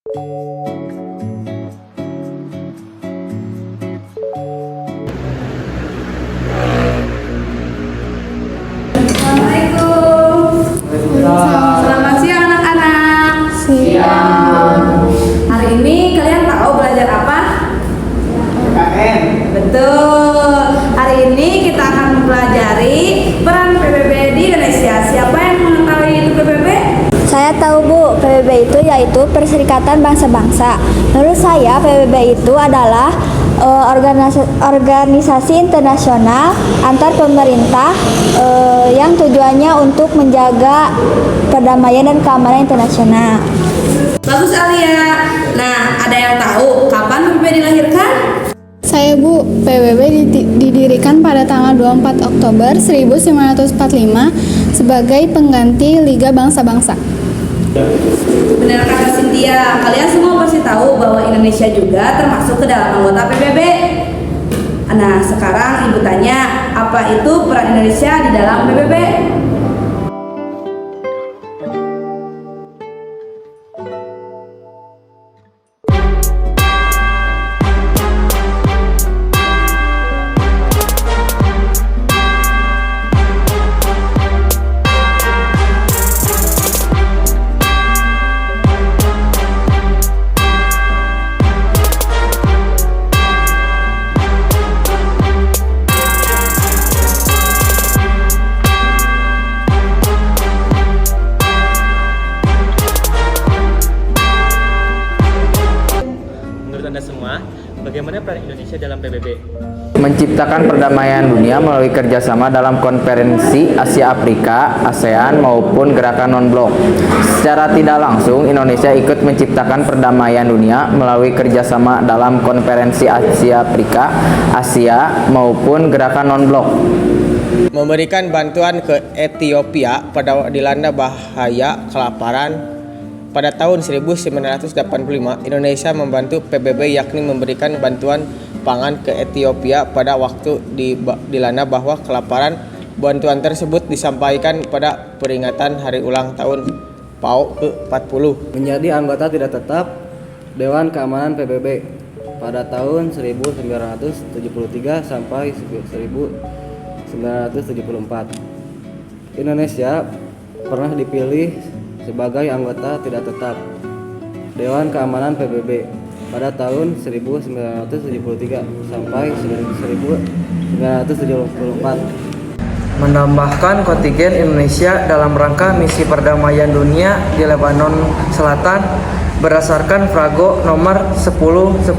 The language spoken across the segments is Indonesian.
Assalamualaikum. Selamat siang anak-anak. Siang. Hari ini kalian tahu belajar apa? PKN. Betul. Hari ini kita akan mempelajari peran PBB di Indonesia. Siapa yang mengetahui itu PBB? Saya tahu Bu, PBB itu yaitu Perserikatan Bangsa-Bangsa. Menurut saya PBB itu adalah organisasi internasional antar pemerintah yang tujuannya untuk menjaga perdamaian dan keamanan internasional. Bagus Alia. Nah, ada yang tahu kapan PBB dilahirkan? Saya Bu, PBB didirikan pada tanggal 24 Oktober 1945 sebagai pengganti Liga Bangsa-Bangsa. Benar kata Cynthia, kalian semua pasti tahu bahwa Indonesia juga termasuk ke dalam anggota PBB. Nah, sekarang Ibu tanya, apa itu peran Indonesia di dalam PBB? Anda semua, bagaimana peran Indonesia dalam PBB? Menciptakan perdamaian dunia melalui kerjasama dalam konferensi Asia Afrika, ASEAN maupun gerakan non-blok. Secara tidak langsung, Indonesia ikut menciptakan perdamaian dunia melalui kerjasama dalam konferensi Asia Afrika, Asia maupun gerakan non-blok. Memberikan bantuan ke Ethiopia pada dilanda bahaya kelaparan. Pada tahun 1985, Indonesia membantu PBB yakni memberikan bantuan pangan ke Ethiopia pada waktu dilanda bahwa kelaparan. Bantuan tersebut disampaikan pada peringatan hari ulang tahun PAO ke-40. Menjadi anggota tidak tetap Dewan Keamanan PBB pada tahun 1973 sampai 1974. Indonesia pernah dipilih sebagai anggota tidak tetap Dewan Keamanan PBB pada tahun 1973 sampai 1974. Menambahkan kontingen Indonesia dalam rangka misi perdamaian dunia di Lebanon Selatan berdasarkan Frago nomor 10.1008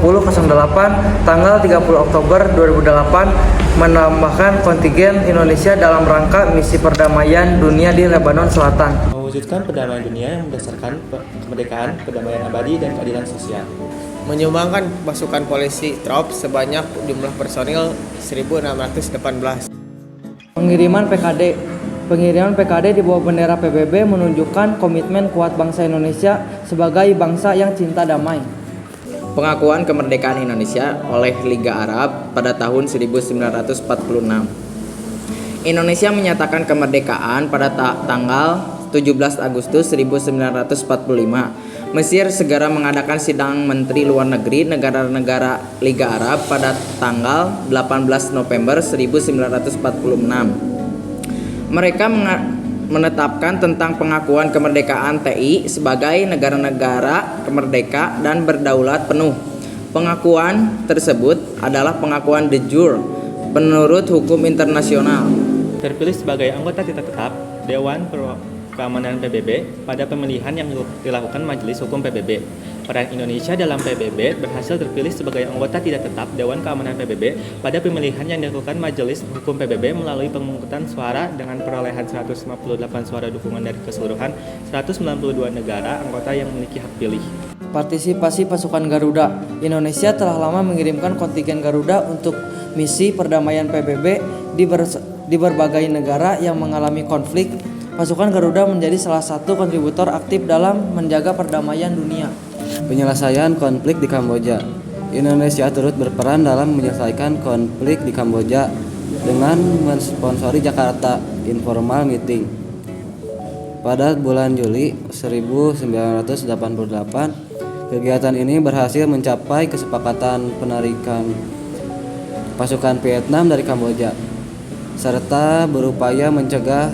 tanggal 30 Oktober 2008 menambahkan kontingen Indonesia dalam rangka misi perdamaian dunia di Lebanon Selatan. Mewujudkan perdamaian dunia yang berdasarkan kemerdekaan, perdamaian abadi, dan keadilan sosial. Menyumbangkan pasukan polisi TROP sebanyak jumlah personil 1.618. Pengiriman PKD di bawah bendera PBB menunjukkan komitmen kuat bangsa Indonesia sebagai bangsa yang cinta damai. Pengakuan kemerdekaan Indonesia oleh Liga Arab pada tahun 1946. Indonesia menyatakan kemerdekaan pada tanggal 17 Agustus 1945. Mesir segera mengadakan sidang Menteri Luar Negeri negara-negara Liga Arab pada tanggal 18 November 1946. Mereka menetapkan tentang pengakuan kemerdekaan TI sebagai negara-negara merdeka dan berdaulat penuh. Pengakuan tersebut adalah pengakuan de jure menurut hukum internasional. Terpilih sebagai anggota tidak tetap Dewan Keamanan PBB pada pemilihan yang dilakukan Majelis Hukum PBB. Peran Indonesia dalam PBB berhasil terpilih sebagai anggota tidak tetap Dewan Keamanan PBB pada pemilihan yang dilakukan Majelis Hukum PBB melalui pemungutan suara dengan perolehan 158 suara dukungan dari keseluruhan 192 negara anggota yang memiliki hak pilih. Partisipasi pasukan Garuda. Indonesia telah lama mengirimkan kontingen Garuda untuk misi perdamaian PBB di berbagai negara yang mengalami konflik. Pasukan Garuda menjadi salah satu kontributor aktif dalam menjaga perdamaian dunia. Penyelesaian konflik di Kamboja. Indonesia turut berperan dalam menyelesaikan konflik di Kamboja dengan mensponsori Jakarta Informal Meeting. Pada bulan Juli 1988, Kegiatan ini berhasil mencapai kesepakatan penarikan pasukan Vietnam dari Kamboja, serta berupaya mencegah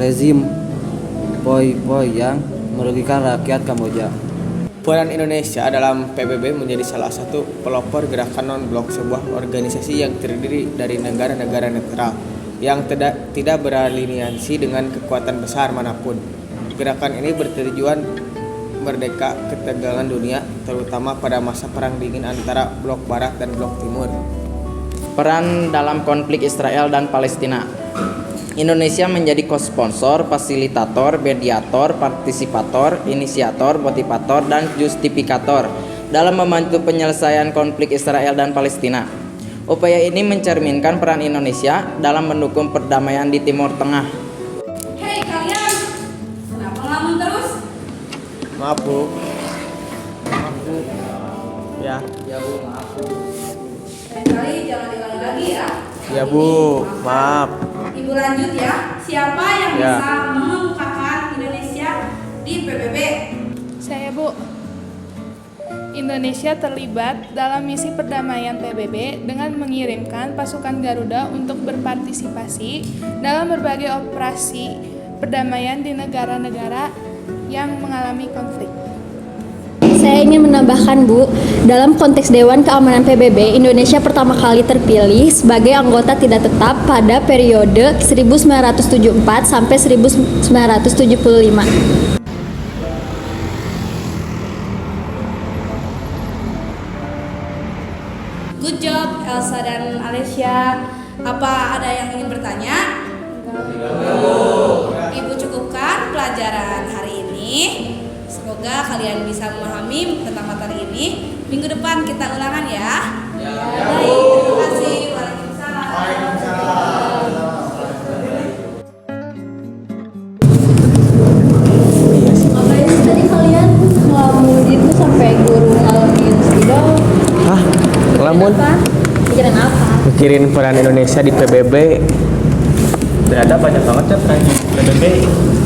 rezim Pol Pot yang merugikan rakyat Kamboja. Peran Indonesia dalam PBB menjadi salah satu pelopor gerakan non-blok, sebuah organisasi yang terdiri dari negara-negara netral yang tidak beraliansi dengan kekuatan besar manapun. Gerakan ini bertujuan merdeka ketegangan dunia, terutama pada masa Perang Dingin antara blok Barat dan blok Timur. Peran dalam konflik Israel dan Palestina. Indonesia menjadi co-sponsor, fasilitator, mediator, partisipator, inisiator, motivator, dan justifikator dalam membantu penyelesaian konflik Israel dan Palestina. Upaya ini mencerminkan peran Indonesia dalam mendukung perdamaian di Timur Tengah. Hei kalian, kenapa ngelamun terus? Maaf Bu. Ya. Lain kali jangan diulangi lagi ya. Ya Bu, maaf. Ibu lanjut ya. Siapa yang Ya. bisa mengemukakan Indonesia di PBB? Saya, Bu. Indonesia terlibat dalam misi perdamaian PBB dengan mengirimkan pasukan Garuda untuk berpartisipasi dalam berbagai operasi perdamaian di negara-negara yang mengalami konflik. Saya ingin menambahkan, Bu, dalam konteks Dewan Keamanan PBB, Indonesia pertama kali terpilih sebagai anggota tidak tetap pada periode 1974 sampai 1975. Good job Elsa dan Alessia. Apa ada yang ingin bertanya? Ibu cukupkan pelajaran hari ini. Semoga kalian bisa memahami tentang materi ini. Minggu depan kita ulangan ya. Baik, terima kasih. Waalaikumsalam. Ngapain sih tadi kalian ngelamun itu sampai guru ngalamin sidang? Hah? Ngelamun? Pikiran apa? Mikirin peran Indonesia di PBB. Ternyata banyak banget kan peran di PBB.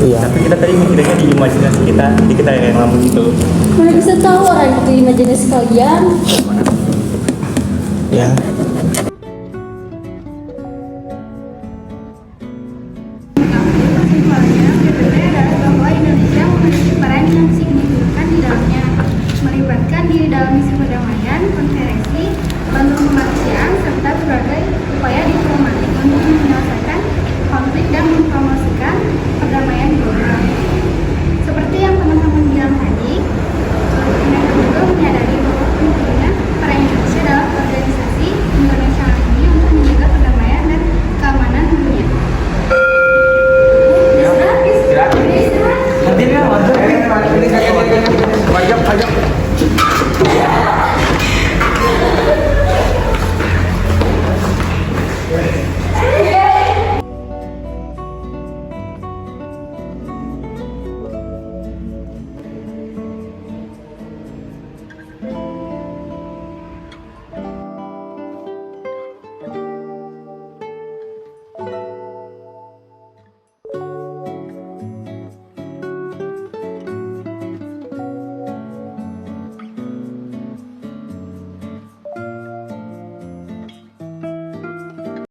Iya. Tapi kita tadi mikirnya di imajinasi kita, jadi kita yang ngelamun gitu. Mana bisa tahu orang itu imajinasi kalian? Ya. Kesimpulannya, PBB adalah bahwa Indonesia memiliki peran yang signifikan di dalamnya, melibatkan diri dalam misi perdamaian, konferensi, bantuan kemanusiaan, serta berbagai upaya diplomatik untuk menyelesaikan konflik dan mempromosikan perdamaian global. Seperti yang teman-teman bilang tadi, mereka juga menyadari bahwa pentingnya peran Indonesia dalam organisasi internasional ini untuk menjaga perdamaian dan keamanan dunia. Istirahat. Nanti dia